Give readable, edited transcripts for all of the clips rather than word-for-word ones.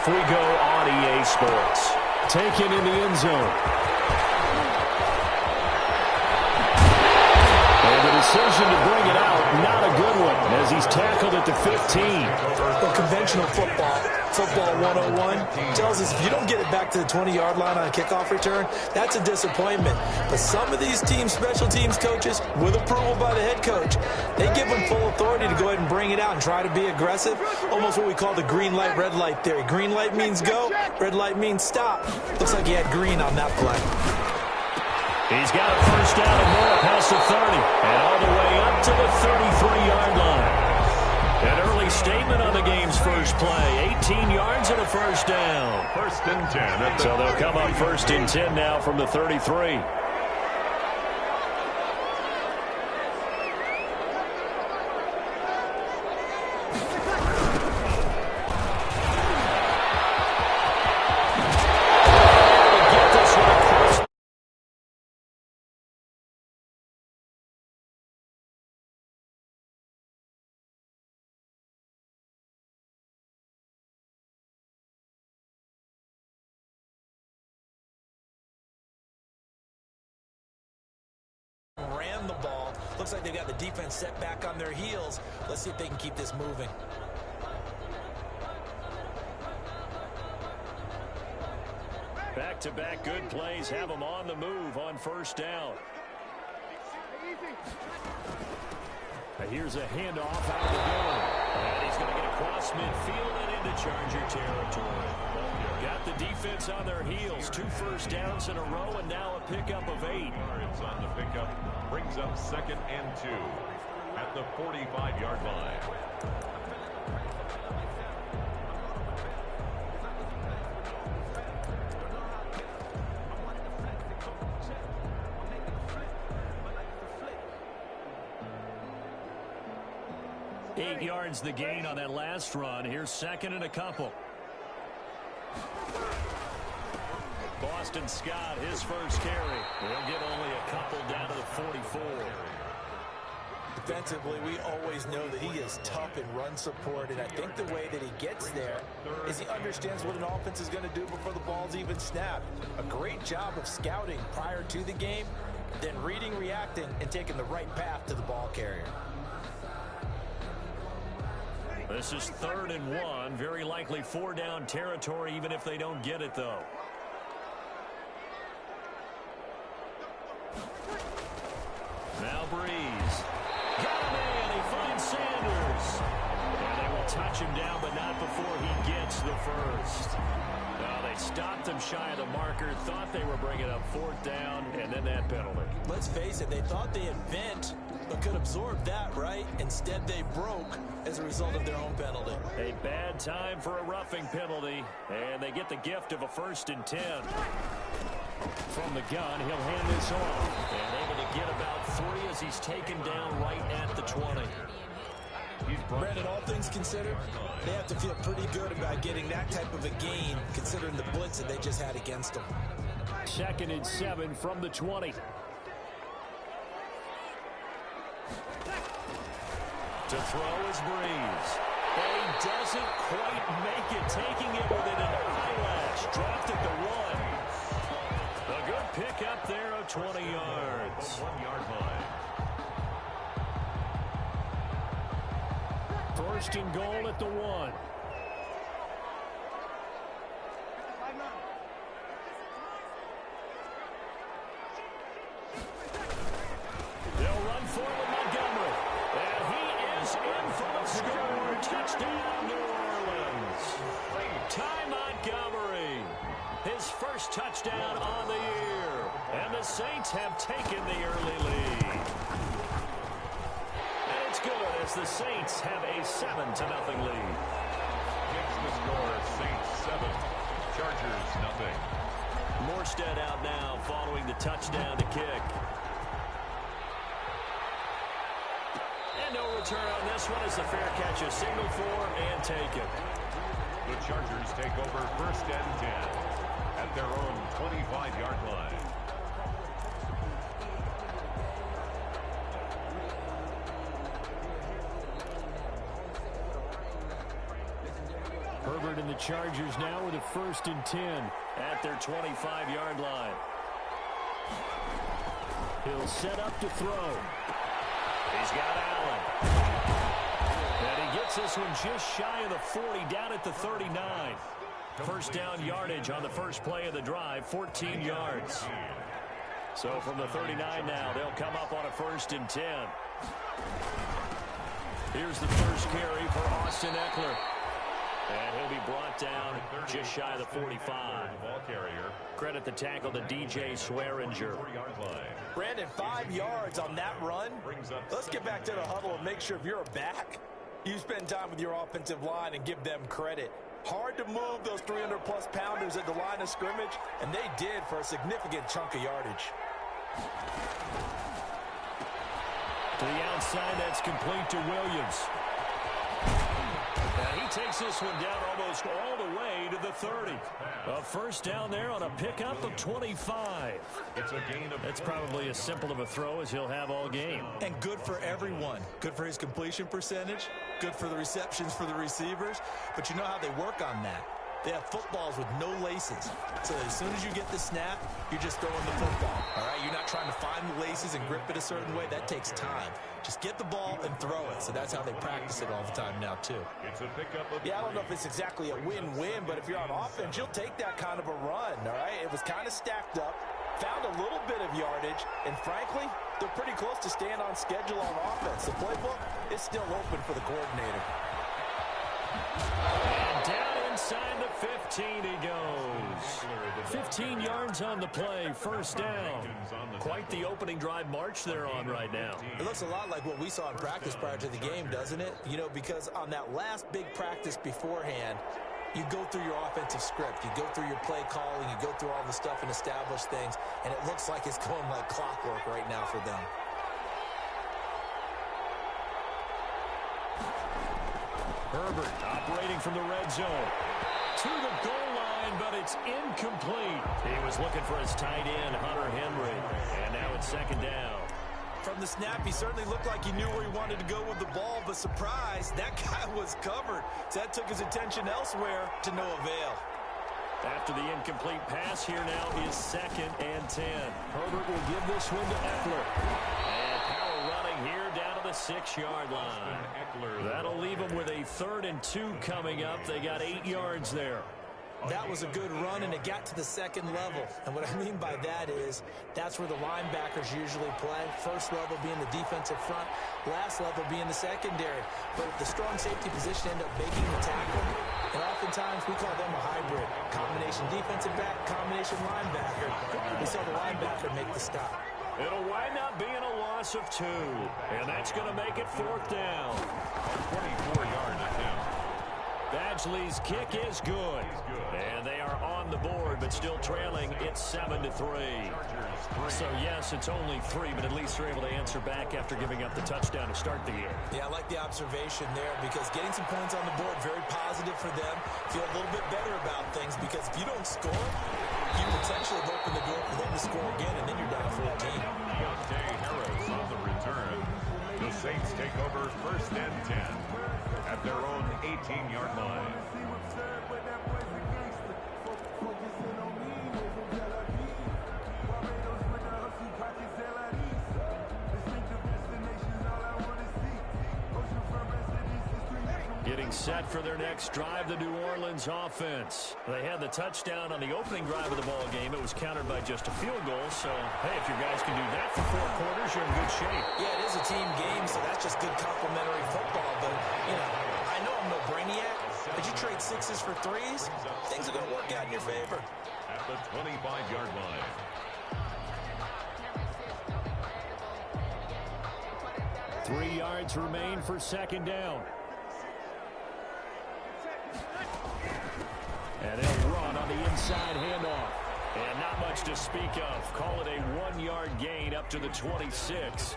off we go on EA Sports. Taken in the end zone. And the decision to bring it out, not a good one, as he's tackled at the 15. Well, conventional football 101, tells us if you don't get it back to the 20-yard line on a kickoff return, that's a disappointment. But some of these teams, special teams coaches, with approval by the head coach, they give them full authority to go ahead and bring it out and try to be aggressive, almost what we call the green light, red light theory. Green light means go, red light means stop. Looks like he had green on that play. He's got a first down and more past the 30, and all the way up to the 33-yard line. An early statement on the game's first play. 18 yards and a first down. First and 10. So they'll come up first and 10 now from the 33. Ran the ball. Looks like they've got the defense set back on their heels. Let's see if they can keep this moving. Back-to-back good plays have them on the move on first down. Here's a handoff out of the gun. And he's going to get across midfield and into Charger territory. Got the defense on their heels. 2 first downs in a row, and now a pickup of 8. Yards on the pickup. Brings up second and 2 at the 45-yard line. Eight yards the gain on that last run. Here's second and a couple. Boston Scott, his first carry. He'll get only a couple down to the 44. Defensively, we always know that he is tough in run support, and I think the way that he gets there is he understands what an offense is going to do before the ball's even snapped. A great job of scouting prior to the game, then reading, reacting, and taking the right path to the ball carrier. This is 3rd and 1. Very likely 4-down territory, even if they don't get it, though. Now Breeze. Got him in. He finds Sanders. And they will touch him down, but not before he gets the first. They stopped him shy of the marker, thought they were bringing up 4th down, and then that penalty. Let's face it, they thought they had bent, but could absorb that, right? Instead, they broke as a result of their own penalty. A bad time for a roughing penalty, and they get the gift of a 1st and 10. From the gun, he'll hand this off, and able to get about 3 as he's taken down right at the 20. Brandon, all things considered, they have to feel pretty good about getting that type of a gain, considering the blitz that they just had against them. 2nd and 7 from the 20. To throw is Breeze. And he doesn't quite make it, taking it within an eyelash. Dropped at the 1. A good pick up there of 20 yards. 1-yard line. 1st and goal at the 1. They'll run forward Montgomery. And he is in for the score. Touchdown, New Orleans. Ty Montgomery. His first touchdown on the year. And the Saints have taken the early lead. And it's good as the Saints have a 7-0 lead. Takes the score. Saints 7. Chargers nothing. Morstead out now following the touchdown to kick. And no return on this one as the fair catch is signaled for and taken. The Chargers take over 1st and 10 at their own 25-yard line. Herbert and the Chargers now with a 1st and 10 at their 25-yard line. He'll set up to throw. He's got Allen. And he gets this one just shy of the 40, down at the 39. First down yardage on the first play of the drive, 14 yards. So from the 39 now, they'll come up on a 1st and 10. Here's the first carry for Austin Eckler. And he'll be brought down just shy of the 45. Credit the tackle to DJ Swearinger. Brandon, 5 yards on that run. Let's get back to the huddle and make sure if you're a back, you spend time with your offensive line and give them credit. Hard to move those 300-plus pounders at the line of scrimmage, and they did for a significant chunk of yardage. To the outside, that's complete to Williams. And he takes this one down almost all the way to the 30. A first down there on a pickup of 25. That's probably as simple of a throw as he'll have all game. And good for everyone. Good for his completion percentage. Good for the receptions for the receivers. But you know how they work on that. They have footballs with no laces. So as soon as you get the snap, you're just throwing the football. All right, you're not trying to find the laces and grip it a certain way. That takes time. Just get the ball and throw it. So that's how they practice it all the time now, too. Yeah, I don't know if it's exactly a win-win, but if you're on offense, you'll take that kind of a run, all right? It was kind of stacked up, found a little bit of yardage, and frankly, they're pretty close to staying on schedule on offense. The playbook is still open for the coordinator. And down inside the 15 he goes. 15 yards on the play, first down. Quite the opening drive march they're on right now. It looks a lot like what we saw in practice prior to the game, doesn't it? You know, because on that last big practice beforehand, you go through your offensive script, you go through your play calling, you go through all the stuff and establish things, and it looks like it's going like clockwork right now for them. Herbert operating from the red zone. To the goal line, but it's incomplete. He was looking for his tight end, Hunter Henry. And now it's second down. From the snap, he certainly looked like he knew where he wanted to go with the ball, but surprise, that guy was covered. So that took his attention elsewhere to no avail. After the incomplete pass, here now is 2nd and 10. Herbert will give this one to Eckler. And power running here down to the 6-yard line. That'll leave them with a 3rd and 2 coming up. They got 8 yards there. That was a good run, and it got to the second level. And what I mean by that is that's where the linebackers usually play. First level being the defensive front, last level being the secondary. But the strong safety position end up making the tackle, and oftentimes we call them a hybrid. Combination defensive back, combination linebacker. We saw the linebacker make the stop. It'll wind up being a loss of 2, and that's going to make it 4th down. 24-yard attempt. Badgley's kick is good. And they are on the board, but still trailing. It's 7-3. So, yes, it's only 3, but at least they're able to answer back after giving up the touchdown to start the year. Yeah, I like the observation there because getting some points on the board, very positive for them. Feel a little bit better about things because if you don't score, you potentially have opened the door for them to score again, and then you're down 14. Deontay Harris on the return. The Saints take over 1st and 10 at their own 18-yard line. Getting set for their next drive, the New Orleans offense. They had the touchdown on the opening drive of the ball game. It was countered by just a field goal. So, hey, if you guys can do that for 4 quarters, you're in good shape. Yeah, it is a team game, so that's just good complementary football. But, you know, I know I'm no brainiac, but you trade 6s for 3s, things are going to work out in your favor. At the 25-yard line. Three yards remain for second down. And they'll run on the inside handoff. And not much to speak of. Call it a 1-yard gain up to the 26.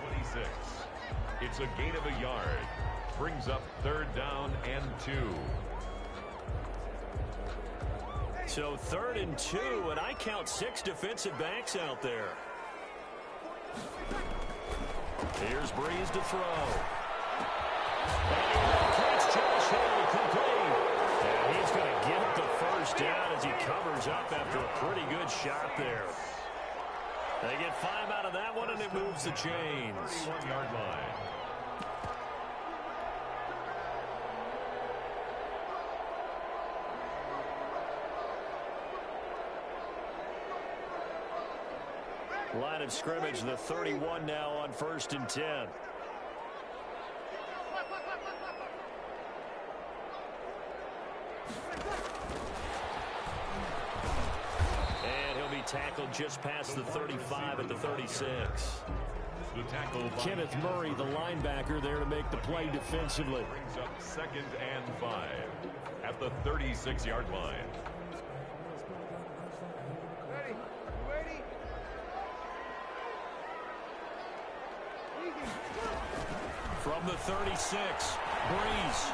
It's a gain of a yard. Brings up 3rd down and 2. So 3rd and 2, and I count 6 defensive backs out there. Here's Breeze to throw. And catch Josh Hill complete. And he's going as he covers up after a pretty good shot there. They get 5 out of that one, and it moves the chains. 31-yard line. Line of scrimmage, the 31 now on 1st and 10. And he'll be tackled just past the 35 at the 36. The tackle by Kenneth Murray, the linebacker, there to make the play defensively. Brings up 2nd and 5 at the 36-yard line. From the 36, Breeze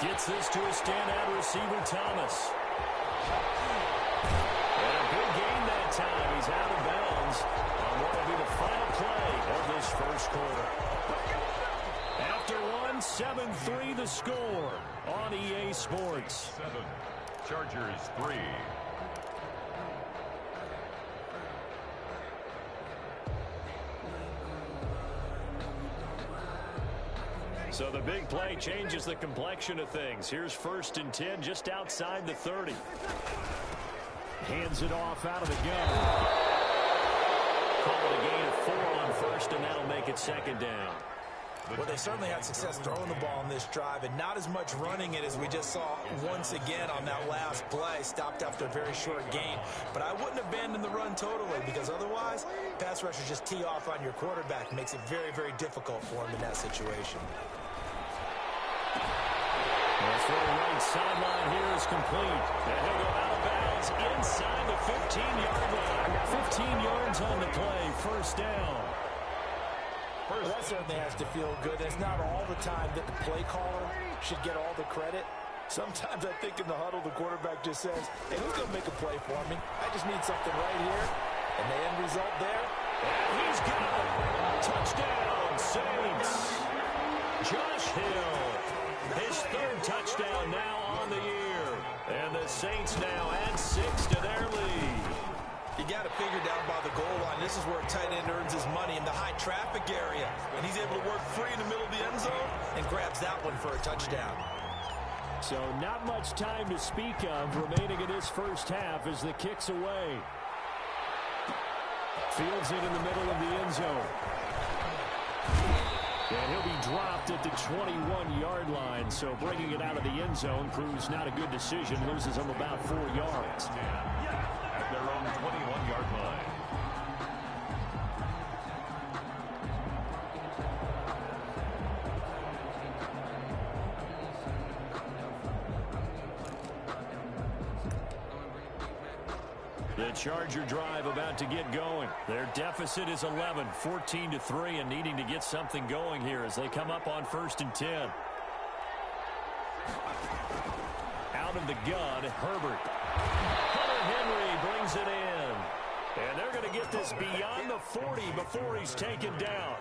gets this to a standout receiver, Thomas. And a big gain that time. He's out of bounds on what will be the final play of this first quarter. After one, 7-3 the score on EA Sports. 7, Chargers 3. So the big play changes the complexion of things. Here's 1st and 10 just outside the 30. Hands it off out of the gun. Call it a gain of 4 on 1st, and that'll make it 2nd down. Well, they certainly had success throwing the ball on this drive, and not as much running it as we just saw once again on that last play. Stopped after a very short gain. But I wouldn't abandon the run totally, because otherwise, pass rushers just tee off on your quarterback. Makes it very, very difficult for him in that situation. The right sideline here is complete. And he'll go out of bounds inside the 15-yard line. 15 yards on the play, 1st down. Well, that certainly has to feel good. It's not all the time that the play caller should get all the credit. Sometimes I think in the huddle, the quarterback just says, hey, who's going to make a play for me? I just need something right here. And the end result there. And he's got it. Touchdown, Saints. Josh Hill. His 3rd touchdown now on the year. And the Saints now add 6 to their lead. You got to figure down by the goal line. This is where a tight end earns his money, in the high traffic area. And he's able to work free in the middle of the end zone and grabs that one for a touchdown. So not much time to speak of remaining in this first half as the kick's away. Fields it in the middle of the end zone. And he'll be dropped at the 21-yard line. So bringing it out of the end zone proves not a good decision. Loses him about 4 yards. At their own 21-yard line. The Charger drive about to get going. Their deficit is 11, 14-3, and needing to get something going here as they come up on 1st and 10. Out of the gun, Herbert. Hunter Henry brings it in. And they're going to get this beyond the 40 before he's taken down.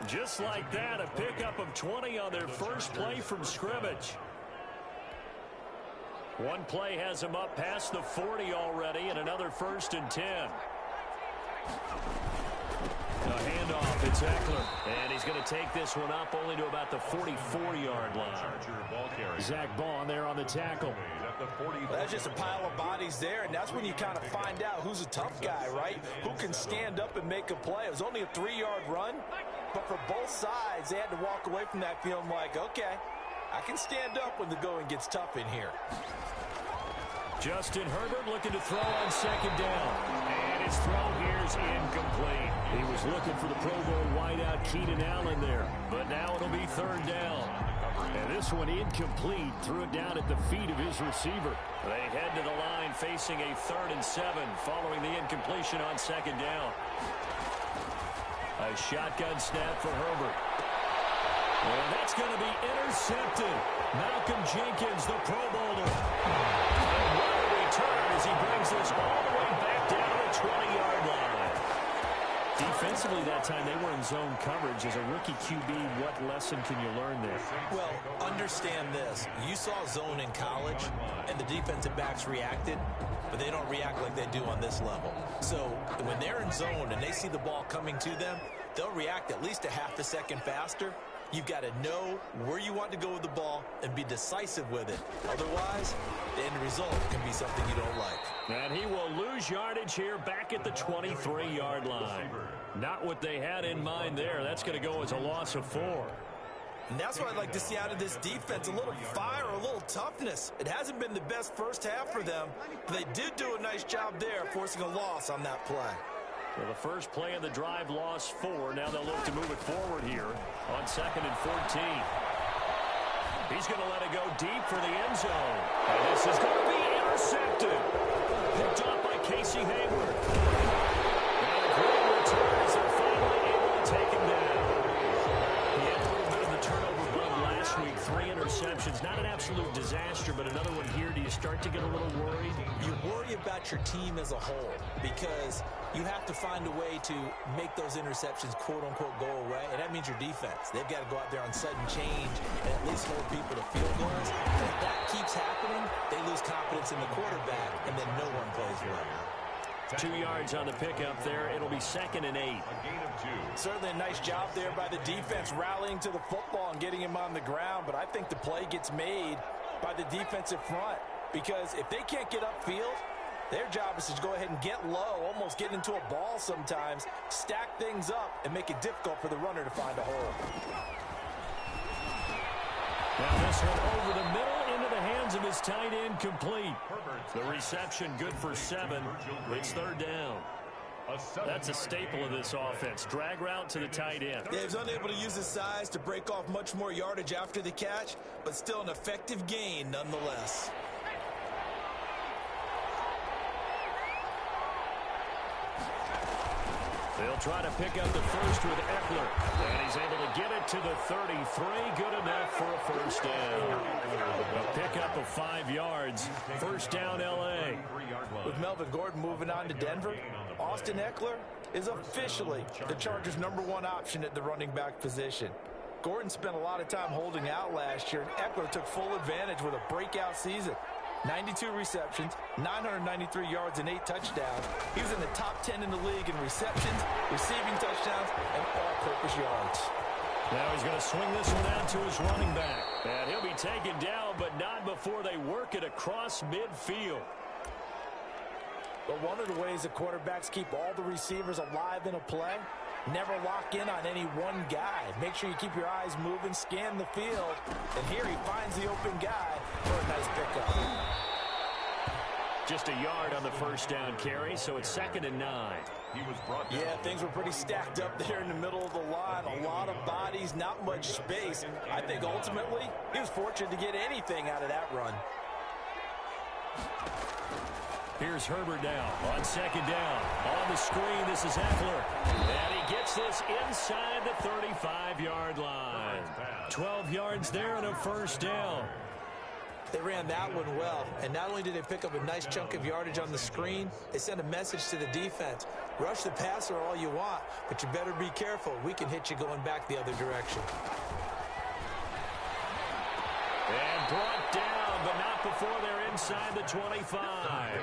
Just like that, a pickup of 20 on their first play from scrimmage. One play has him up past the 40 already, and another 1st and 10. A handoff, it's Eckler. And he's going to take this one up only to about the 44-yard line. Zach Bond there on the tackle. Well, that's just a pile of bodies there, and that's when you kind of find out who's a tough guy, right? Who can stand up and make a play. It was only a 3-yard run, but for both sides, they had to walk away from that feeling like, okay, I can stand up when the going gets tough in here. Justin Herbert looking to throw on 2nd down. And his throw here is incomplete. He was looking for the Pro Bowl wideout Keenan Allen there. But now it'll be 3rd down. And this one incomplete. Threw it down at the feet of his receiver. They head to the line facing a 3rd and 7 following the incompletion on 2nd down. A shotgun snap for Herbert. And that's going to be intercepted. Malcolm Jenkins, the Pro Bowler. And what a return as he brings this all the way back down to the 20-yard line. defensively that time, they were in zone coverage. As a rookie QB, what lesson can you learn there? Well, understand this. You saw zone in college, and the defensive backs reacted, but they don't react like they do on this level. So when they're in zone and they see the ball coming to them, they'll react at least a half a second faster. You've got to know where you want to go with the ball and be decisive with it. Otherwise, the end result can be something you don't like. And he will lose yardage here back at the 23-yard line. Not what they had in mind there. That's going to go as a loss of 4. And that's what I'd like to see out of this defense, a little fire, a little toughness. It hasn't been the best first half for them, but they did do a nice job there forcing a loss on that play. Well, the first play of the drive lost 4. Now they'll look to move it forward here on 2nd and 14. He's going to let it go deep for the end zone. And this is going to be intercepted. Picked off by Casey Hayward. And a great return as they're finally able to take him down. He had a little bit of the turnover bug last week. 3 interceptions. Not an absolute disaster, but another one here. Do you start to get a little worried? You worry about your team as a whole because you have to find a way to make those interceptions, quote-unquote, go away, and that means your defense. They've got to go out there on sudden change and at least hold people to field goals. And if that keeps happening, they lose confidence in the quarterback, and then no one plays well. 2 yards on the pickup there. It'll be 2nd and 8. A gain of 2. Certainly a nice job there by the defense rallying to the football and getting him on the ground, but I think the play gets made by the defensive front because if they can't get upfield, their job is to go ahead and get low, almost get into a ball sometimes, stack things up, and make it difficult for the runner to find a hole. Now this one over the middle into the hands of his tight end, complete. The reception good for 7. It's 3rd down. That's a staple of this offense. Drag route to the tight end. Yeah, he's unable to use his size to break off much more yardage after the catch, but still an effective gain nonetheless. They'll try to pick up the first with Eckler. And he's able to get it to the 33. Good enough for a first down. A pickup of 5 yards. First down, L.A. With Melvin Gordon moving on to Denver, Austin Eckler is officially the Chargers' #1 option at the running back position. Gordon spent a lot of time holding out last year, and Eckler took full advantage with a breakout season. 92 receptions, 993 yards, and 8 touchdowns. He was in the top 10 in the league in receptions, receiving touchdowns, and all-purpose yards. Now he's going to swing this one out to his running back. And he'll be taken down, but not before they work it across midfield. But one of the ways the quarterbacks keep all the receivers alive in a play, never lock in on any one guy. Make sure you keep your eyes moving, scan the field, and here he finds the open guy for a nice pickup. Just a yard on the first down carry, so it's 2nd and 9. He was brought down. Yeah, things were pretty stacked up there in the middle of the line. A lot of bodies, not much space. I think ultimately he was fortunate to get anything out of that run. Here's Herbert now on 2nd down. On the screen, this is Eckler. And he gets this inside the 35-yard line. 12 yards there and a first down. They ran that one well, and not only did they pick up a nice chunk of yardage on the screen, they sent a message to the defense. Rush the passer all you want, but you better be careful. We can hit you going back the other direction. And brought down, but not before they're inside the 25.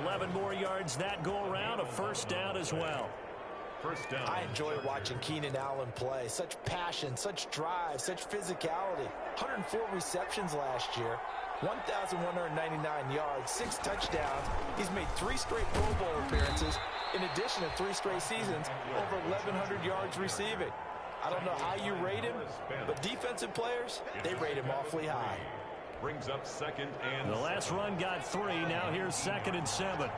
11 more yards that go around, a first down as well. First down. I enjoy watching Keenan Allen play. Such passion, such drive, such physicality. 104 receptions last year, 1,199 yards, 6 touchdowns. He's made 3 straight Pro Bowl appearances, in addition to 3 straight seasons, over 1,100 yards receiving. I don't know how you rate him, but defensive players, they rate him awfully high. Brings up 2nd and the last run got 3. Now here's 2nd and 7.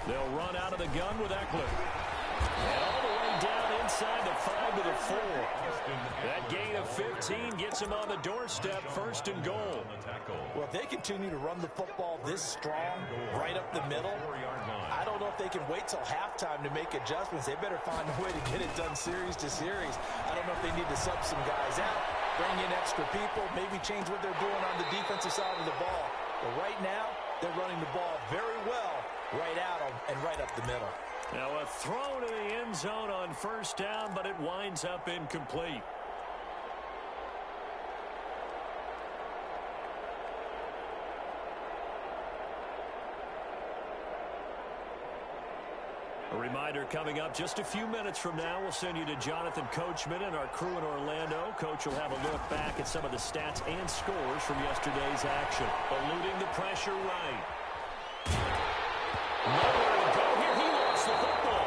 They'll run out of the gun with Eckler. And all the way down inside the 5 to the 4. That gain of 15 gets him on the doorstep, 1st and goal. Well, if they continue to run the football this strong, right up the middle, I don't know if they can wait till halftime to make adjustments. They better find a way to get it done series to series. I don't know if they need to sub some guys out, bring in extra people, maybe change what they're doing on the defensive side of the ball. But right now, they're running the ball very well right at him and right up the middle. Now a throw to the end zone on first down, but it winds up incomplete. A reminder coming up just a few minutes from now. We'll send you to Jonathan Coachman and our crew in Orlando. Coach will have a look back at some of the stats and scores from yesterday's action. Eluding the pressure right. Nowhere to go here. He lost the football.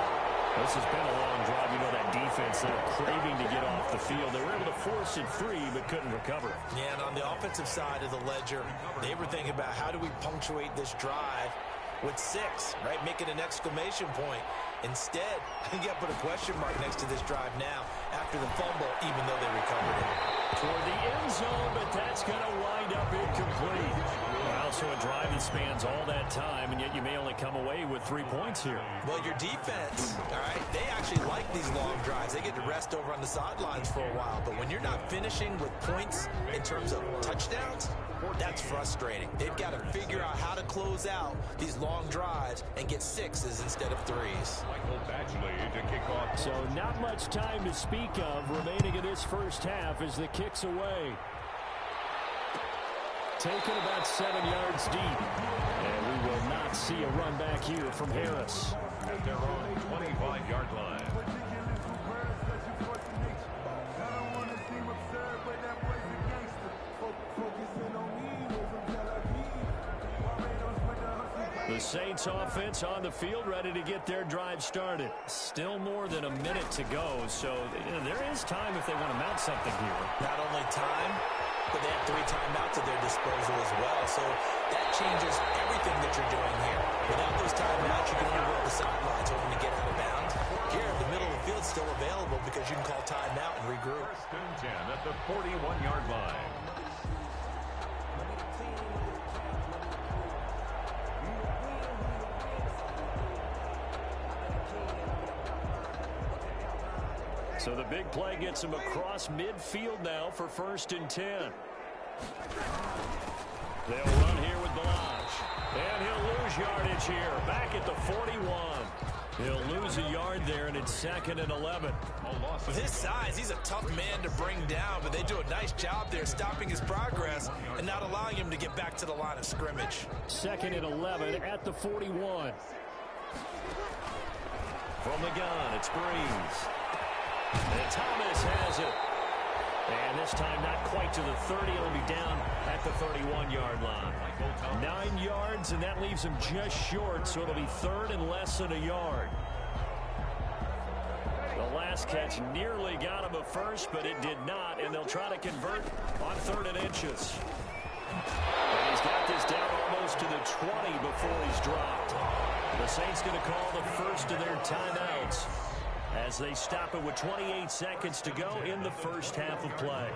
This has been a long drive. You know that defense, they're craving to get off the field. They were able to force it free, but couldn't recover. Yeah, and on the offensive side of the ledger, they were thinking about how do we punctuate this drive with 6, right? Making an exclamation point. Instead, you got to put a question mark next to this drive now after the fumble, even though they recovered it. Toward the end zone, but that's going to wind up incomplete. Wow, so a drive that spans all that time, and yet you may only come away with 3 points here. Well, your defense, all right, they actually like these long drives. They get to rest over on the sidelines for a while, but when you're not finishing with points in terms of touchdowns, that's frustrating. They've got to figure out how to close out these long drives and get 6s instead of 3s. Michael Badgley to kick off. So not much time to speak of remaining in this first half as the kick's away. Taken about 7 yards deep. And we will not see a run back here from Harris. At their own 25-yard line. The Saints offense on the field, ready to get their drive started. Still more than a minute to go, so there is time if they want to mount something here. Not only time, but they have 3 timeouts at their disposal as well, so that changes everything that you're doing here. Without those timeouts, you can only go to the sidelines hoping to get out of bounds. Here, the middle of the field's still available because you can call timeout and regroup. First and 10 at the 41-yard line. So the big play gets him across midfield now for first and 10. They'll run here with Balaj. And he'll lose yardage here. Back at the 41. He'll lose a yard there, and it's 2nd and 11. With his size, he's a tough man to bring down, but they do a nice job there stopping his progress and not allowing him to get back to the line of scrimmage. 2nd and 11 at the 41. From the gun, it's Breeze. And Thomas has it. And this time not quite to the 30. It'll be down at the 31-yard line. 9 yards, and that leaves him just short, so it'll be 3rd and less than a yard. The last catch nearly got him a first, but it did not, and they'll try to convert on 3rd and inches. And he's got this down almost to the 20 before he's dropped. The Saints going to call the first of their timeouts as they stop it with 28 seconds to go in the first half of play.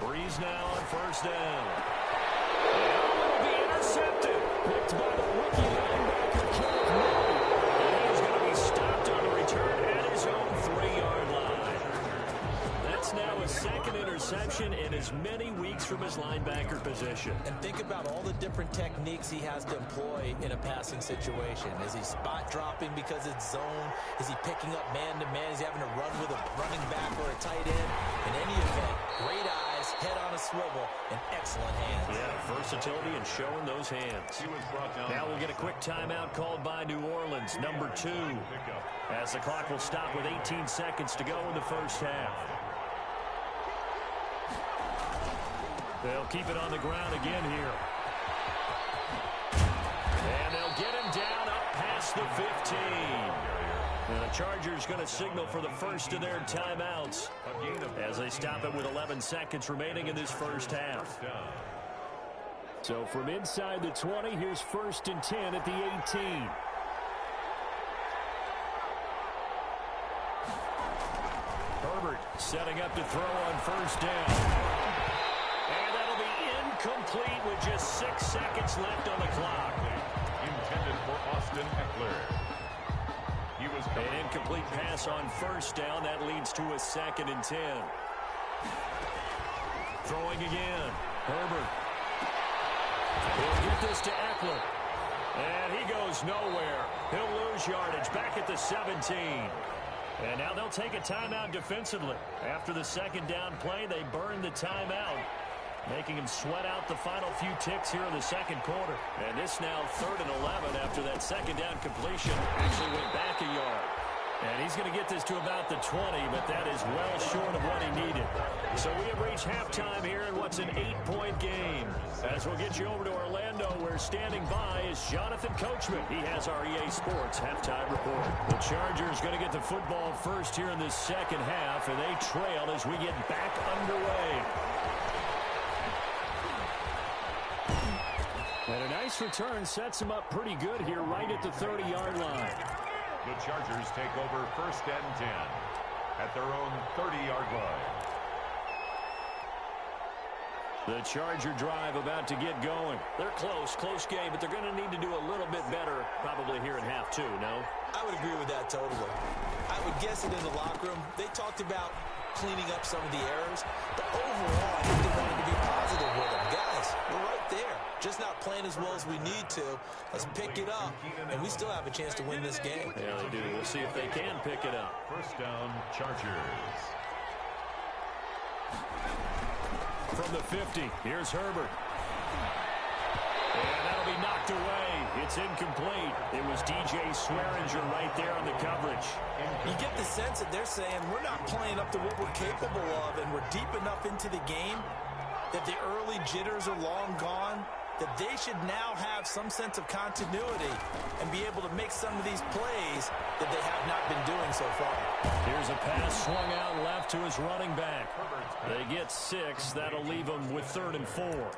Breeze now on first down. And it'll be intercepted. Picked by the rookie linebacker, Kenneth Murray. And he's going to be stopped on a return at his own 3-yard line. That's now his 2nd interception in as many weeks from his linebacker position. And think about all the different techniques he has to employ in a passing situation. Is he spot dropping because it's zone? Is he picking up man-to-man? Is he having to run with a running back or a tight end? In any event, great eyes, head on a swivel, and excellent hands. Yeah, versatility and showing those hands. Now we'll get a quick timeout called by New Orleans, number 2, as the clock will stop with 18 seconds to go in the first half. They'll keep it on the ground again here. And they'll get him down up past the 15. And the Chargers going to signal for the first of their timeouts as they stop it with 11 seconds remaining in this first half. So from inside the 20, here's 1st and 10 at the 18. Herbert setting up to throw on first down. Complete with just 6 seconds left on the clock. Intended for Austin Eckler. He was an incomplete pass on first down. That leads to a 2nd and 10. Throwing again. Herbert. He'll get this to Eckler. And he goes nowhere. He'll lose yardage back at the 17. And now they'll take a timeout defensively. After the 2nd down play, they burn the timeout, making him sweat out the final few ticks here in the 2nd quarter. And this now 3rd and 11 after that 2nd down completion actually went back a yard. And he's going to get this to about the 20, but that is well short of what he needed. So we have reached halftime here in what's an 8-point game. As we'll get you over to Orlando, where standing by is Jonathan Coachman. He has our EA Sports halftime report. The Chargers going to get the football first here in this 2nd half, and they trail as we get back underway. And a nice return sets him up pretty good here right at the 30-yard line. The Chargers take over 1st and 10 at their own 30-yard line. The Charger drive about to get going. They're close game, but they're going to need to do a little bit better probably here in half 2, no? I would agree with that totally. I would guess it in the locker room. They talked about cleaning up some of the errors, but overall, I think they wanted to be positive with them. Guys, we're right there. Just not playing as well as we need to. Let's pick it up, and we still have a chance to win this game. Yeah, they do. We'll see if they can pick it up. 1st down, Chargers. From the 50, here's Herbert. And that'll be knocked away. It's incomplete. It was DJ Swearinger right there on the coverage. You get the sense that they're saying we're not playing up to what we're capable of, and we're deep enough into the game that the early jitters are long gone, that they should now have some sense of continuity and be able to make some of these plays that they have not been doing so far. Here's a pass swung out left to his running back. They get 6. That'll leave them with 3rd and 4.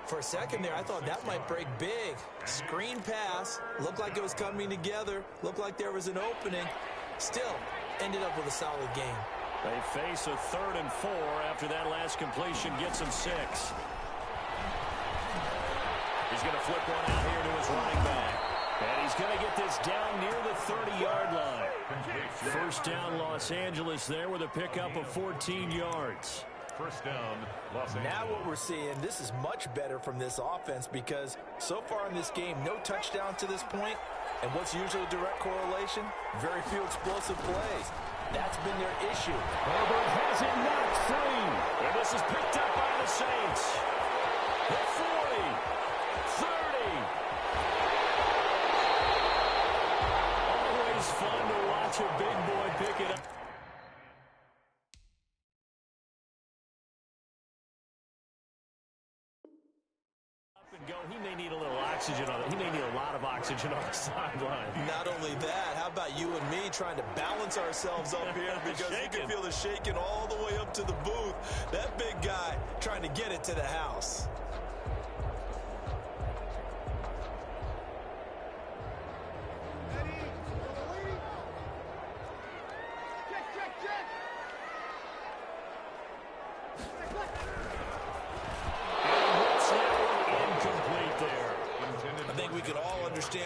For a second there, I thought that might break big. Screen pass. Looked like it was coming together. Looked like there was an opening. Still, ended up with a solid game. They face a 3rd and 4 after that last completion gets them 6. He's going to flip one out here to his running back. And he's going to get this down near the 30-yard line. 1st down, Los Angeles there with a pickup of 14 yards. 1st down, Los Angeles. Now what we're seeing, this is much better from this offense because so far in this game, no touchdown to this point. And what's usually a direct correlation? Very few explosive plays. That's been their issue. Herbert has it knocked free. And this is picked up by the Saints. The 40, 30. Always fun to watch a big boy pick it up. Go. He may need a little oxygen on it. He may need a lot of oxygen on the sideline. Not only that, how about you and me trying to balance ourselves up here because you can feel the shaking all the way up to the booth. That big guy trying to get it to the house.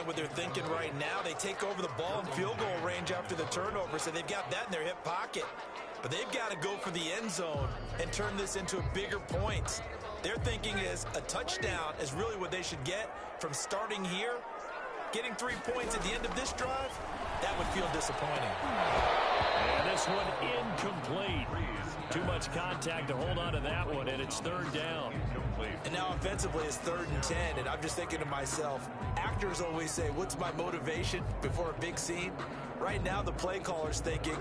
What they're thinking right now. They take over the ball in field goal range after the turnover, so they've got that in their hip pocket. But they've got to go for the end zone and turn this into a bigger point. Their thinking is a touchdown is really what they should get from starting here. Getting 3 points at the end of this drive, that would feel disappointing. And this one incomplete. Too much contact to hold on to that one, and it's 3rd down. And now offensively it's 3rd and 10, and I'm just thinking to myself, actors always say, what's my motivation before a big scene? Right now the play caller's thinking,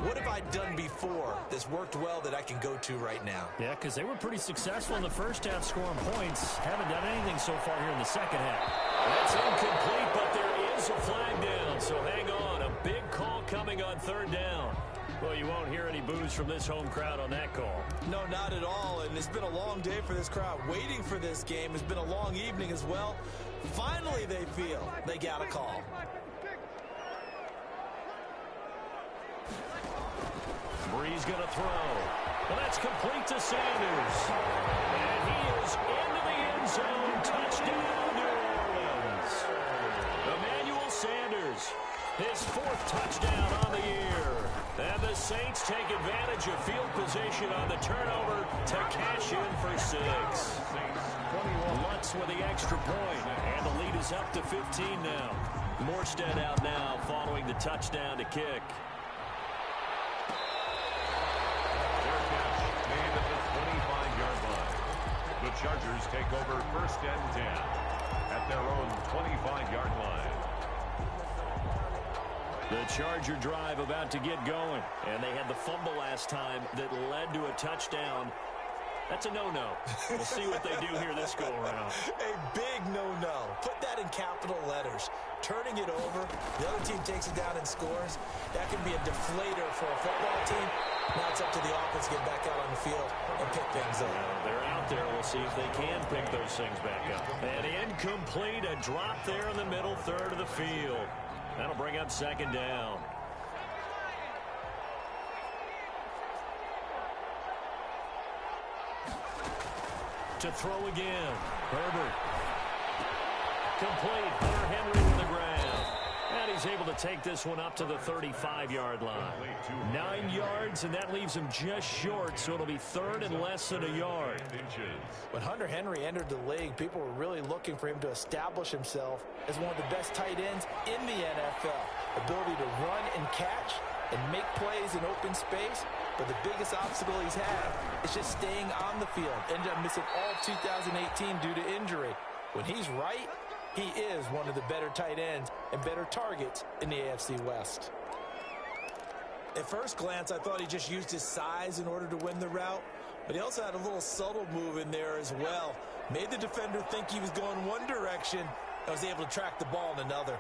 what have I done before that's worked well that I can go to right now? Yeah, because they were pretty successful in the first half scoring points. Haven't done anything so far here in the second half. That's incomplete, but there is a flag down, so hang on. A big call coming on 3rd down. Well, you won't hear any boos from this home crowd on that call. No, not at all, and it's been a long day for this crowd. Waiting for this game has been a long evening as well. Finally, they feel they got a call. Breeze going to throw. Well, that's complete to Sanders. And he is into the end zone. Touchdown, New Orleans. Emmanuel Sanders His 4th touchdown on the year. And the Saints take advantage of field position on the turnover to cash in for 6. Lutz with the extra point, and the lead is up to 15 now. Morstead out now following the touchdown to kick. Their catch made at the 25-yard line. The Chargers take over 1st and 10 at their own 25-yard line. The Charger drive about to get going, and they had the fumble last time that led to a touchdown. That's a no-no. We'll see what they do here this go-around. A big no-no. Put that in capital letters. Turning it over, the other team takes it down and scores. That can be a deflator for a football team. Now it's up to the offense to get back out on the field and pick things up. They're out there. We'll see if they can pick those things back up. And incomplete, a drop there in the middle third of the field. That'll bring up 2nd down. To throw again. Herbert. Complete. Hunter Henry with the ground. And he's able to take this one up to the 35-yard line. 9 yards, and that leaves him just short, so it'll be 3rd and less than a yard. When Hunter Henry entered the league, people were really looking for him to establish himself as one of the best tight ends in the NFL. Ability to run and catch and make plays in open space. But the biggest obstacle he's had is just staying on the field. Ended up missing all of 2018 due to injury. When he's right, he is one of the better tight ends and better targets in the AFC West. At first glance, I thought he just used his size in order to win the route. But he also had a little subtle move in there as well. Made the defender think he was going one direction and was able to track the ball in another.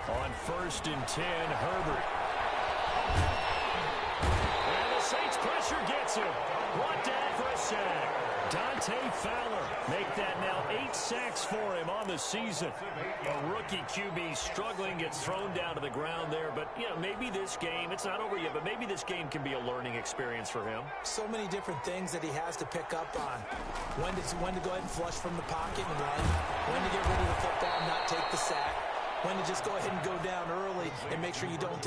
On 1st and 10, Herbert. And the Saints pressure gets him. Brought down for a sack. Dante Fowler make that now 8 sacks for him on the season. A rookie QB struggling, gets thrown down to the ground there. But, you know, maybe this game, it's not over yet, but maybe this game can be a learning experience for him. So many different things that he has to pick up on. When to go ahead and flush from the pocket and run. When to get rid of the football and not take the sack. When to just go ahead and go down early and make sure you don't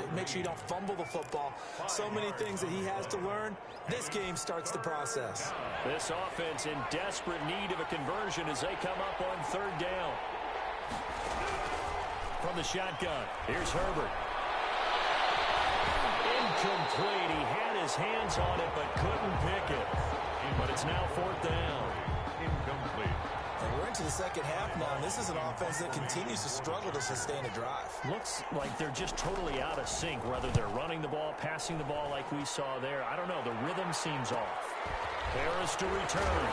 fumble the football. So many things that he has to learn. This game starts the process. This offense in desperate need of a conversion as they come up on 3rd down. From the shotgun, here's Herbert. Incomplete. He had his hands on it but couldn't pick it. But it's now 4th down. Incomplete. And we're into the 2nd half now, and this is an offense that continues to struggle to sustain a drive. Looks like they're just totally out of sync, whether they're running the ball, passing the ball like we saw there. I don't know. The rhythm seems off. Harris to return.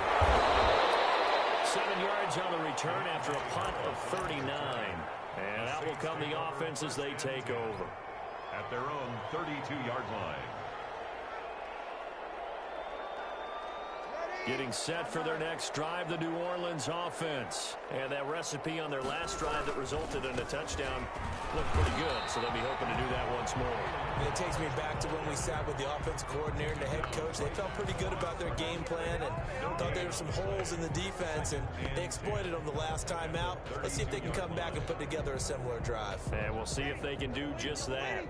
7 yards on the return after a punt of 39. And out will come the offense as they take over. At their own 32-yard line. Getting set for their next drive, the New Orleans offense. And that recipe on their last drive that resulted in a touchdown looked pretty good, so they'll be hoping to do that once more. And it takes me back to when we sat with the offensive coordinator and the head coach. They felt pretty good about their game plan and thought there were some holes in the defense, and they exploited them the last time out. Let's see if they can come back and put together a similar drive. And we'll see if they can do just that.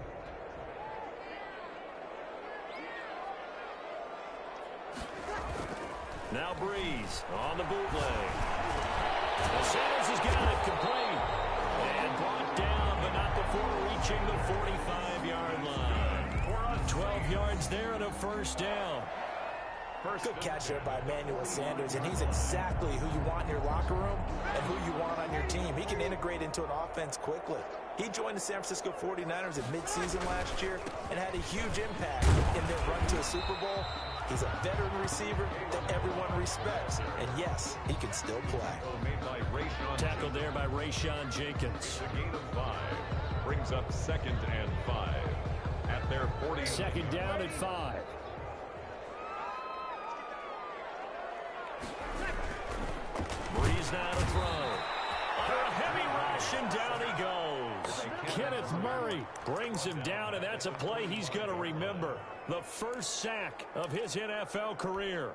Now Breeze on the bootleg. Sanders has got it complete. And brought down, but not before reaching the 45-yard line. 12 yards there and a 1st down. Good catch there by Emmanuel Sanders, and he's exactly who you want in your locker room and who you want on your team. He can integrate into an offense quickly. He joined the San Francisco 49ers in midseason last year and had a huge impact in their run to a Super Bowl. He's a veteran receiver that everyone respects. And yes, he can still play. Tackled there by Rayshon Jenkins. The gain of 5 brings up 2nd and 5 at their 40. 2nd down at 5. Breeze now to throw. Under a heavy rush, and down he goes. Kenneth Murray brings him down, and that's a play he's going to remember. The first sack of his NFL career.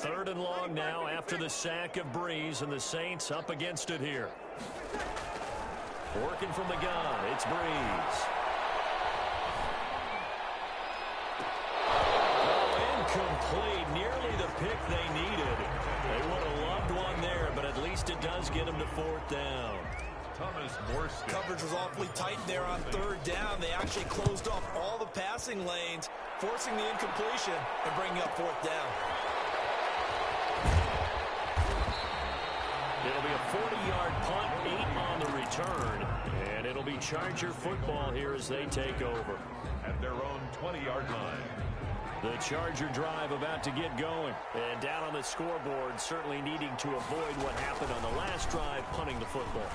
3rd and long now after the sack of Breeze, and the Saints up against it here. Working from the gun, it's Breeze. Oh, incomplete. Nearly the pick they needed. They would have loved one there, but at least it does get them to 4th down. Coverage was awfully tight there on 3rd down. They actually closed off all the passing lanes, forcing the incompletion and bringing up 4th down. It'll be a 40-yard punt, 8 on the return, and it'll be Charger football here as they take over. At their own 20-yard line. The Charger drive about to get going. And down on the scoreboard, certainly needing to avoid what happened on the last drive, punting the football.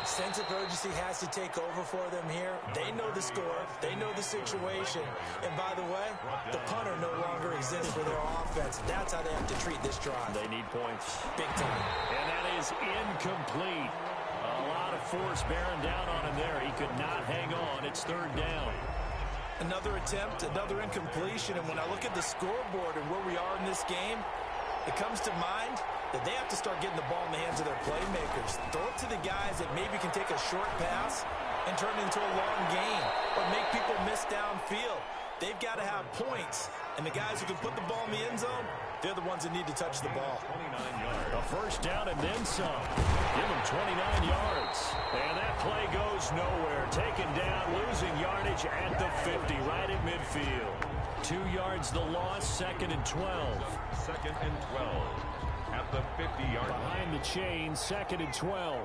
Sense of urgency has to take over for them here. They know the score. They know the situation. And by the way, the punter no longer exists for their offense. That's how they have to treat this drive. They need points. Big time. And that is incomplete. A lot of force bearing down on him there. He could not hang on. It's 3rd down. Another attempt, another incompletion. And when I look at the scoreboard and where we are in this game, it comes to mind that they have to start getting the ball in the hands of their playmakers. Throw it to the guys that maybe can take a short pass and turn it into a long gain or make people miss downfield. They've got to have points. And the guys who can put the ball in the end zone, they're the ones that need to touch the ball. 29 yards. A 1st down and then some. Give them 29 yards. And that play goes nowhere. Taken down, losing yardage at the 50, right at midfield. 2 yards the loss, 2nd and 12. 2nd and 12. At the 50-yard line. Behind the chain, 2nd and 12.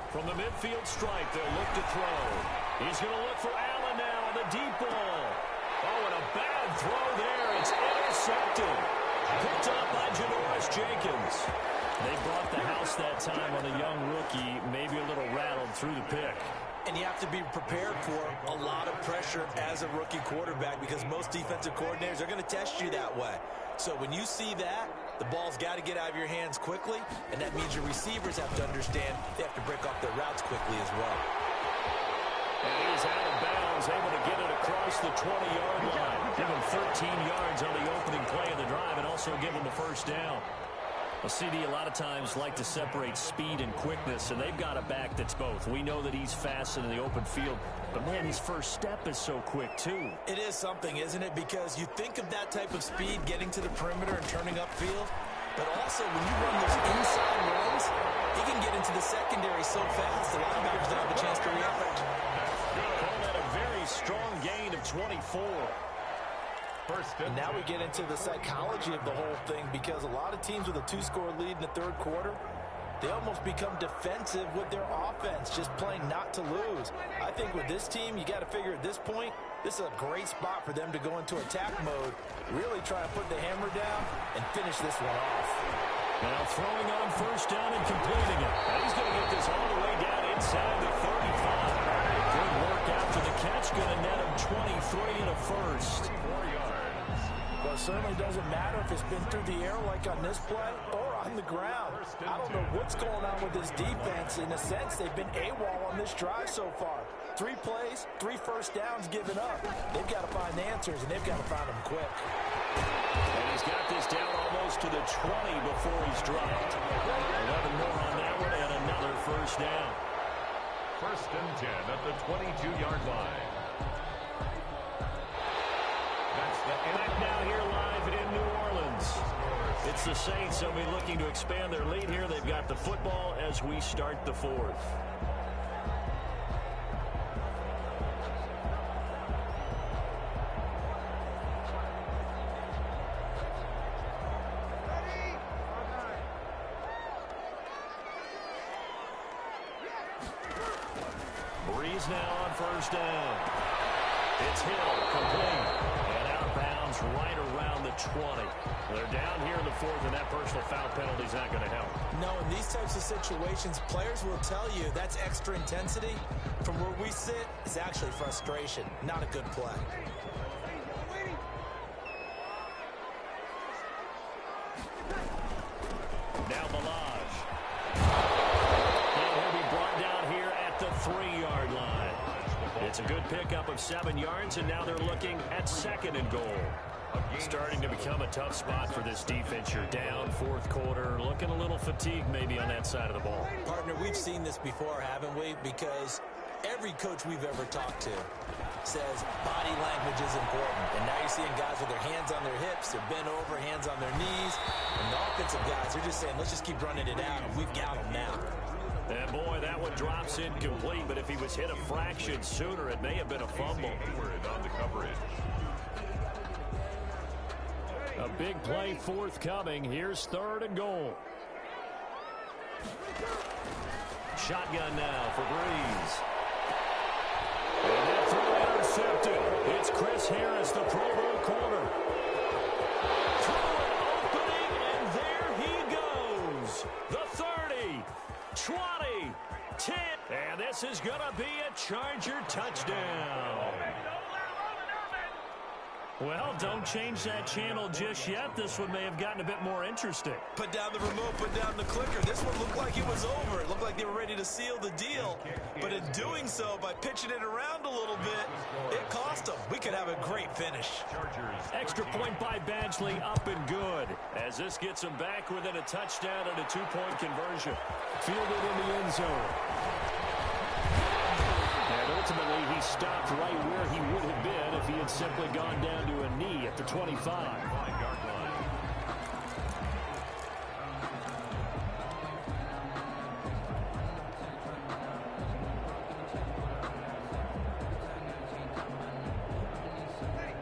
From the midfield stripe, they'll look to throw. He's going to look for Allen now on the deep ball. Oh, and a bad throw there. It's intercepted. Picked up by Janoris Jenkins. They brought the house that time on the young rookie, maybe a little rattled through the pick. And you have to be prepared for a lot of pressure as a rookie quarterback because most defensive coordinators are going to test you that way. So when you see that, the ball's got to get out of your hands quickly, and that means your receivers have to understand they have to break off their routes quickly as well. And he's out of bounds, able to get it across the 20-yard line. Give him 13 yards on the opening play of the drive and also give him the 1st down. A CD a lot of times like to separate speed and quickness, and they've got a back that's both. We know that he's fast in the open field, but, man, his first step is so quick, too. It is something, isn't it? Because you think of that type of speed getting to the perimeter and turning upfield, but also when you run those inside runs, he can get into the secondary so fast, the linebackers don't have a chance to react. Call that a very strong gain of 24. And now we get into the psychology of the whole thing because a lot of teams with a 2-score lead in the 3rd quarter, they almost become defensive with their offense, just playing not to lose. I think with this team, you got to figure at this point, this is a great spot for them to go into attack mode, really try to put the hammer down and finish this one off. Now throwing on 1st down and completing it. And he's going to get this all the way down inside the 35. Good work after the catch, going to net him 23 and a 1st. 4 yards. Well, it certainly doesn't matter if it's been through the air like on this play or on the ground. I don't know what's going on with this defense. In a sense, they've been AWOL on this drive so far. 3 plays, 3 1st downs given up. They've got to find answers, and they've got to find them quick. And he's got this down almost to the 20 before he's dropped. 11 more on that one and another 1st down. 1st and 10 at the 22-yard line. Back now here live in New Orleans. It's the Saints. They'll be looking to expand their lead here. They've got the football as we start the 4th. Breeze now on 1st down. It's Hill, complete, and out of bounds right around the 20. They're down here in the 4th, and that personal foul penalty is not going to help. No, in these types of situations, players will tell you that's extra intensity. From where we sit, it's actually frustration, not a good play. Now Balaj. And he'll be brought down here at the 3-yard line. It's a good pickup of 7 yards, and now they're looking at 2nd and goal. Starting to become a tough spot for this defense. You're down 4th quarter, looking a little fatigued maybe on that side of the ball. Partner, we've seen this before, haven't we? Because every coach we've ever talked to says body language is important. And now you're seeing guys with their hands on their hips, they're bent over, hands on their knees. And the offensive guys, they're just saying, let's just keep running it out, and we've got them now. And boy, that one drops incomplete, but if he was hit a fraction sooner, it may have been a fumble. On the coverage. A big play forthcoming. Here's 3rd and goal. Shotgun now for Breeze. And that throw intercepted. It's Chris Harris, the Pro Bowl corner. Throw an opening, and there he goes. The 30, 20, 10. And this is going to be a Charger touchdown. Well, don't change that channel just yet. This one may have gotten a bit more interesting. Put down the remote, put down the clicker. This one looked like it was over. It looked like they were ready to seal the deal. But in doing so, by pitching it around a little bit, it cost them. We could have a great finish. Extra point by Badgley, up and good. As this gets them back within a touchdown and a 2-point conversion. Fielded in the end zone. And ultimately, he stopped right where he would have been if he had simply gone down to a knee at the 25.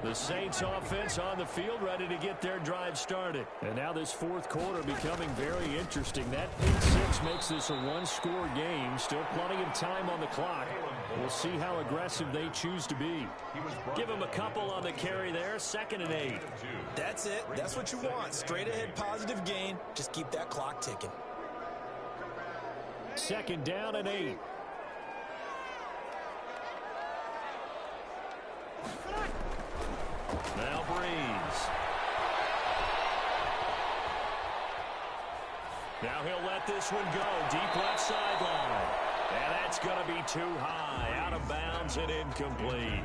The Saints offense on the field, ready to get their drive started. And now this 4th quarter becoming very interesting. That pick 6 makes this a 1-score game. Still plenty of time on the clock. We'll see how aggressive they choose to be. Give them a couple on the carry there. 2nd and 8. That's it. That's what you want. Straight ahead positive gain. Just keep that clock ticking. 2nd down and 8. Now Breeze. Now he'll let this one go. Deep left sideline. And that's going to be too high. Out of bounds and incomplete.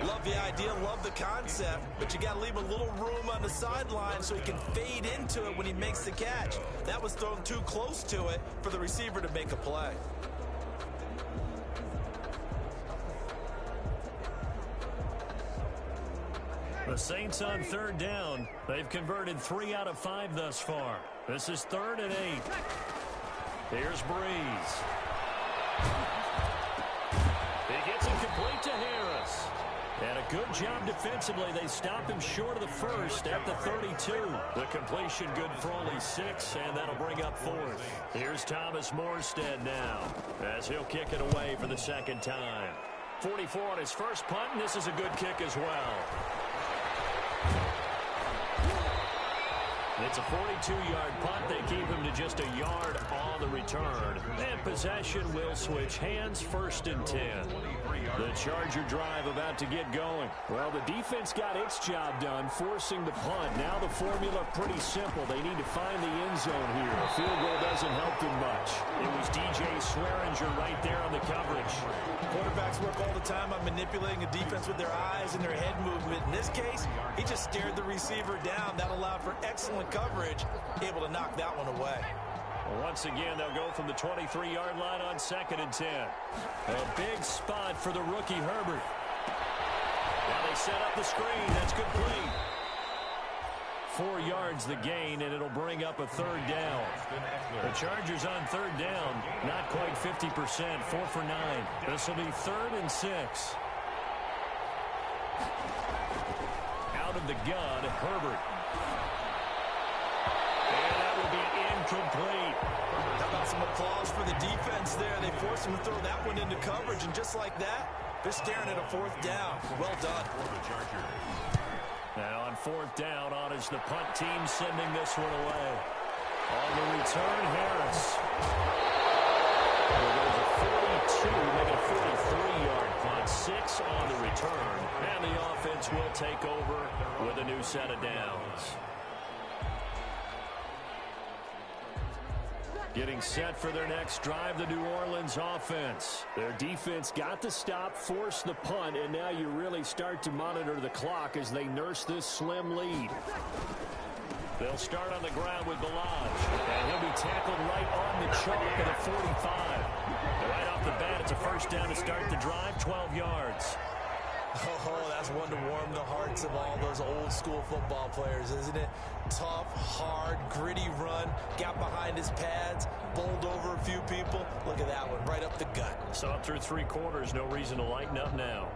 Love the idea, love the concept, but you got to leave a little room on the sideline so he can fade into it when he makes the catch. That was thrown too close to it for the receiver to make a play. The Saints on 3rd down. They've converted 3 out of 5 thus far. This is 3rd and 8. Here's Breeze. He gets it complete to Harris. And a good job defensively. They stop him short of the 1st at the 32. The completion good for only 6, and that'll bring up 4th. Here's Thomas Morstead now as he'll kick it away for the 2nd time. 44 on his first punt, and this is a good kick as well. It's a 42-yard punt. They keep him to just a yard on the return. And possession will switch hands. 1st and 10. The Charger drive about to get going. Well, the defense got its job done, forcing the punt. Now the formula pretty simple. They need to find the end zone here. A field goal doesn't help them much. It was DJ Swearinger right there on the coverage. Quarterbacks work all the time on manipulating a defense with their eyes and their head movement. In this case, he just stared the receiver down. That allowed for excellent coverage, able to knock that one away. Once again, they'll go from the 23-yard line on 2nd and 10. A big spot for the rookie Herbert. Now they set up the screen. That's complete. 4 yards the gain, and it'll bring up a 3rd down. The Chargers on 3rd down, not quite 50%, 4 for 9. This will be 3rd and 6. Out of the gun, Herbert. And that will be incomplete. How about some applause for the defense there? They forced him to throw that one into coverage, and just like that, they're staring at a 4th down. Well done. Now on 4th down, on is the punt team sending this one away. On the return, Harris. Well, there's a 42, make it a 43-yard punt, 6 on the return. And the offense will take over with a new set of downs. Getting set for their next drive, the New Orleans offense. Their defense got the stop, forced the punt, and now you really start to monitor the clock as they nurse this slim lead. They'll start on the ground with Balaj, and he'll be tackled right on the chalk of the 45. Right off the bat, it's a first down to start the drive, 12 yards. Oh, that's one to warm the hearts of all those old school football players, isn't it? Tough, hard, gritty run, got behind his pads, bowled over a few people. Look at that one, right up the gut. So up through 3 quarters, no reason to lighten up now.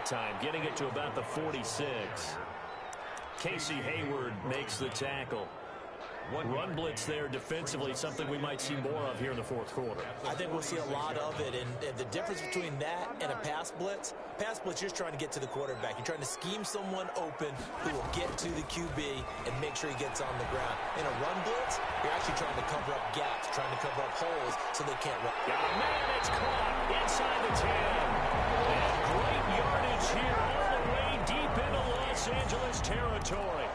Time, getting it to about the 46. Casey Hayward makes the tackle. Run blitz there defensively, something we might see more of here in the 4th quarter. I think we'll see a lot of it, and the difference between that and a pass blitz, you're just trying to get to the quarterback. You're trying to scheme someone open who will get to the QB and make sure he gets on the ground. In a run blitz, you're actually trying to cover up gaps, trying to cover up holes so they can't run. Got a man, it's caught inside the 10. And great yardage here all the way deep into Los Angeles territory.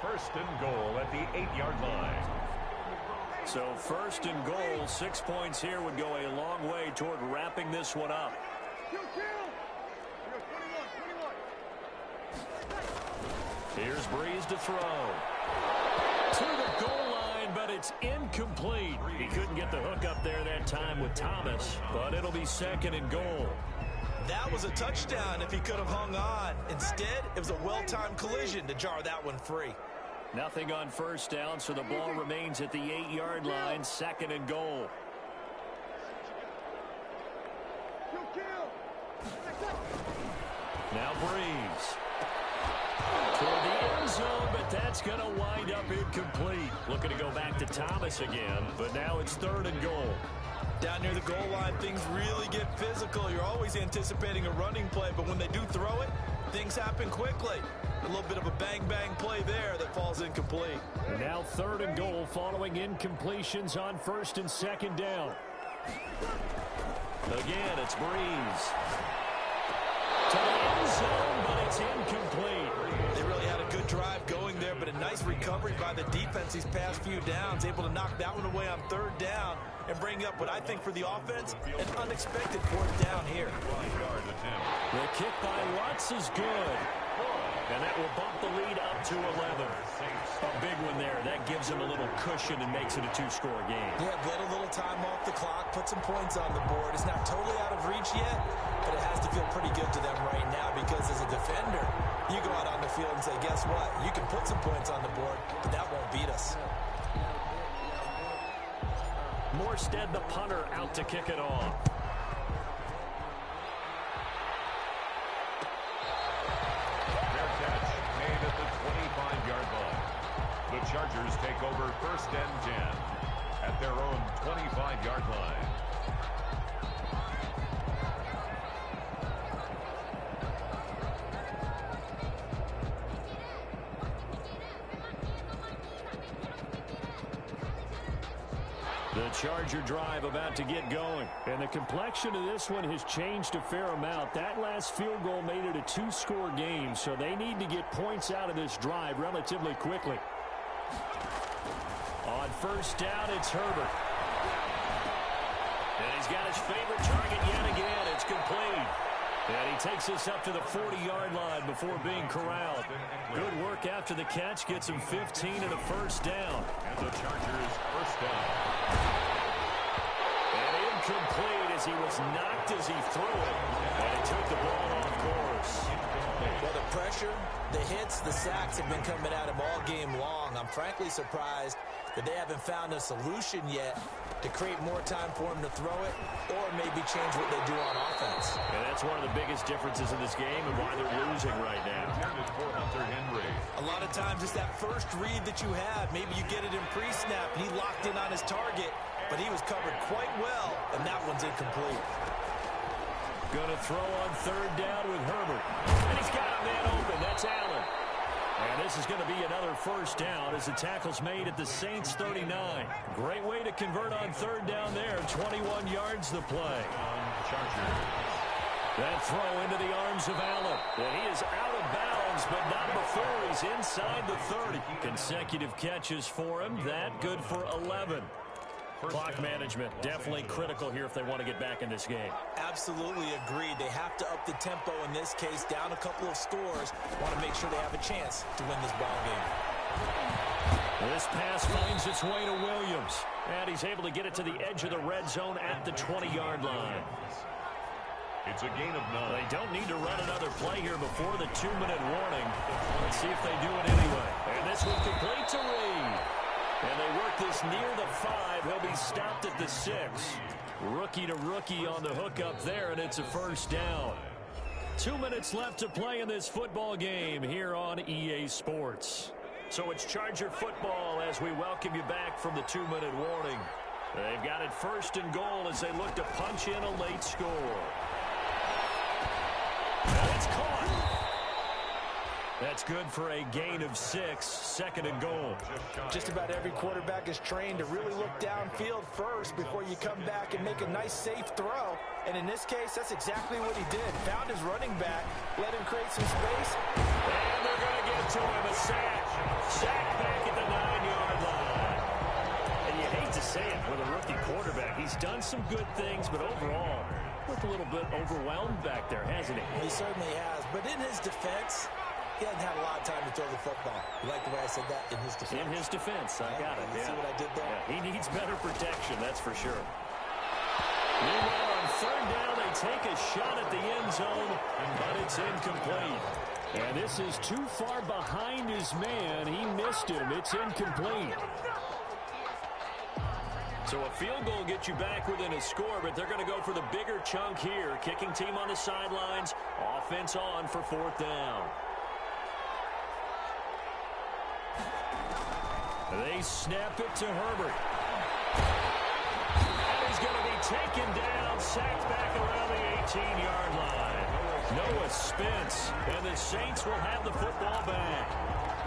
First and goal at the 8-yard line. So first and goal, 6 points here would go a long way toward wrapping this one up. Here's Breeze to throw. To the goal line, but it's incomplete. He couldn't get the hook up there that time with Thomas, but it'll be second and goal. That was a touchdown if he could have hung on. Instead, it was a well-timed collision to jar that one free. Nothing on first down, so the ball remains at the 8-yard line, second and goal. Now Breeze. Toward the end zone, but that's going to wind up incomplete. Looking to go back to Thomas again, but now it's third and goal. Down near the goal line, things really get physical. You're always anticipating a running play, but when they do throw it, things happen quickly. A little bit of a bang-bang play there that falls incomplete. And now third and goal following incompletions on first and second down. Again, it's Breeze. To the end zone, but it's incomplete. They really had a good drive going there, but a nice recovery by the defense these past few downs, able to knock that one away on third down and bring up what I think for the offense, an unexpected fourth down here. The kick by Watts is good. And that will bump the lead up to 11. A big one there. That gives him a little cushion and makes it a 2-score game. Yeah, get a little time off the clock, put some points on the board. It's not totally out of reach yet, but it has to feel pretty good to them right now because as a defender, you go out on the field and say, guess what? You can put some points on the board, but that won't beat us. Morstead, the punter, out to kick it off. The Chargers take over first and 10 at their own 25-yard line. The Charger drive about to get going. And the complexion of this one has changed a fair amount. That last field goal made it a 2-score game, so they need to get points out of this drive relatively quickly. On first down, it's Herbert. And he's got his favorite target yet again. It's complete. And he takes us up to the 40-yard line before being corralled. Good work after the catch. Gets him 15 and a first down. And the Chargers first down. And incomplete as he was knocked as he threw it. And he took the ball off course. Well, the pressure, the hits, the sacks have been coming at him all game long. I'm frankly surprised that they haven't found a solution yet to create more time for him to throw it or maybe change what they do on offense. And that's one of the biggest differences in this game and why they're losing right now. A lot of times it's that first read that you have. Maybe you get it in pre-snap and he locked in on his target, but he was covered quite well, and that one's incomplete. Going to throw on third down with Herbert. And he's got a man open. That's Allen. And this is going to be another first down as the tackle's made at the Saints 39. Great way to convert on third down there. 21 yards the play. That throw into the arms of Allen. And he is out of bounds, but not before he's inside the 30. Consecutive catches for him. That good for 11. Clock management definitely critical here if they want to get back in this game. Absolutely agreed. They have to up the tempo in this case, down a couple of scores. Want to make sure they have a chance to win this ball game. This pass finds its way to Williams, and he's able to get it to the edge of the red zone at the 20-yard line. It's a gain of 9. They don't need to run another play here before the 2-minute warning. Let's see if they do it anyway. And this one complete to Reed. And they work this near the 5. He'll be stopped at the 6. Rookie to rookie on the hook up there, and it's a first down. 2 minutes left to play in this football game here on EA Sports. So it's Charger football as we welcome you back from the 2-minute warning. They've got it first and goal as they look to punch in a late score. And it's caught. That's good for a gain of 6, second and goal. Just about every quarterback is trained to really look downfield first before you come back and make a nice, safe throw. And in this case, that's exactly what he did. Found his running back, let him create some space. And they're going to get to him, a sack. Sack back at the 9-yard line. And you hate to say it with a rookie quarterback. He's done some good things, but overall, looked a little bit overwhelmed back there, hasn't he? He certainly has. But in his defense, he hasn't had a lot of time to throw the football. You like the way I said that? In his defense. In his defense. I got it. You see what I did there? Yeah, he needs better protection, that's for sure. Meanwhile, on third down, they take a shot at the end zone, but it's incomplete. And this is too far behind his man. He missed him. It's incomplete. So a field goal gets you back within a score, but they're going to go for the bigger chunk here. Kicking team on the sidelines. Offense on for fourth down. They snap it to Herbert. And he's going to be taken down, sacked back around the 18-yard line. Noah Spence, and the Saints will have the football back.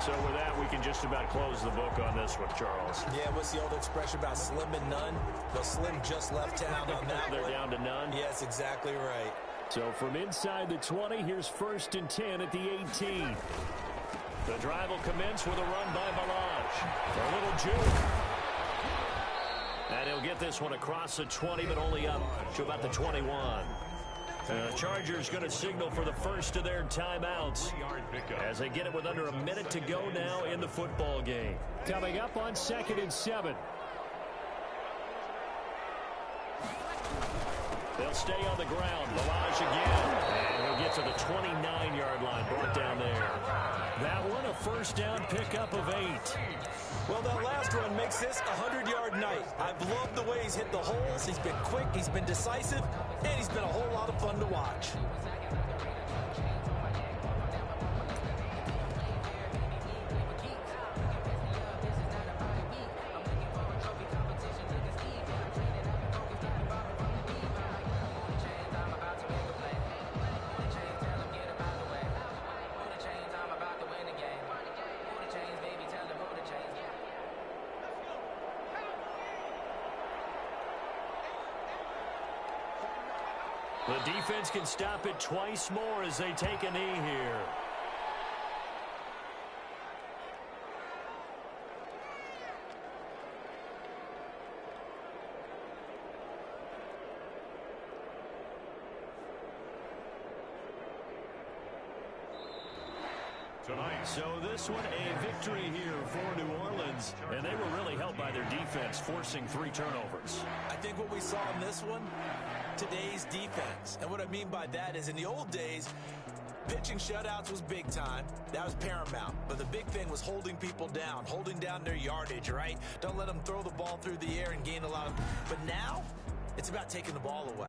So with that, we can just about close the book on this one, Charles. Yeah, what's the old expression about slim and none? Well, Slim just left town on that They're one. down to none? Yes, exactly right. So from inside the 20, here's first and 10 at the 18. The drive will commence with a run by Balaj. A little juke. And he'll get this one across the 20, but only up to about the 21. The Chargers going to signal for the first of their timeouts as they get it with under a minute to go now in the football game. Coming up on 2nd and 7. They'll stay on the ground. Balaj again. And he'll get to the 29-yard line. Brought down there. That one a first down pickup of 8. Well, that last run makes this a 100-yard night. I've loved the way he's hit the holes. He's been quick, he's been decisive, and he's been a whole lot of fun to watch. The defense can stop it twice more as they take a knee here. So this one a victory here for New Orleans, and they were really helped by their defense, forcing 3 turnovers. I think what we saw in this one, today's defense. And what I mean by that is in the old days, pitching shutouts was big time. That was paramount. But the big thing was holding people down, holding down their yardage, right? Don't let them throw the ball through the air and gain a lot of... But now, it's about taking the ball away.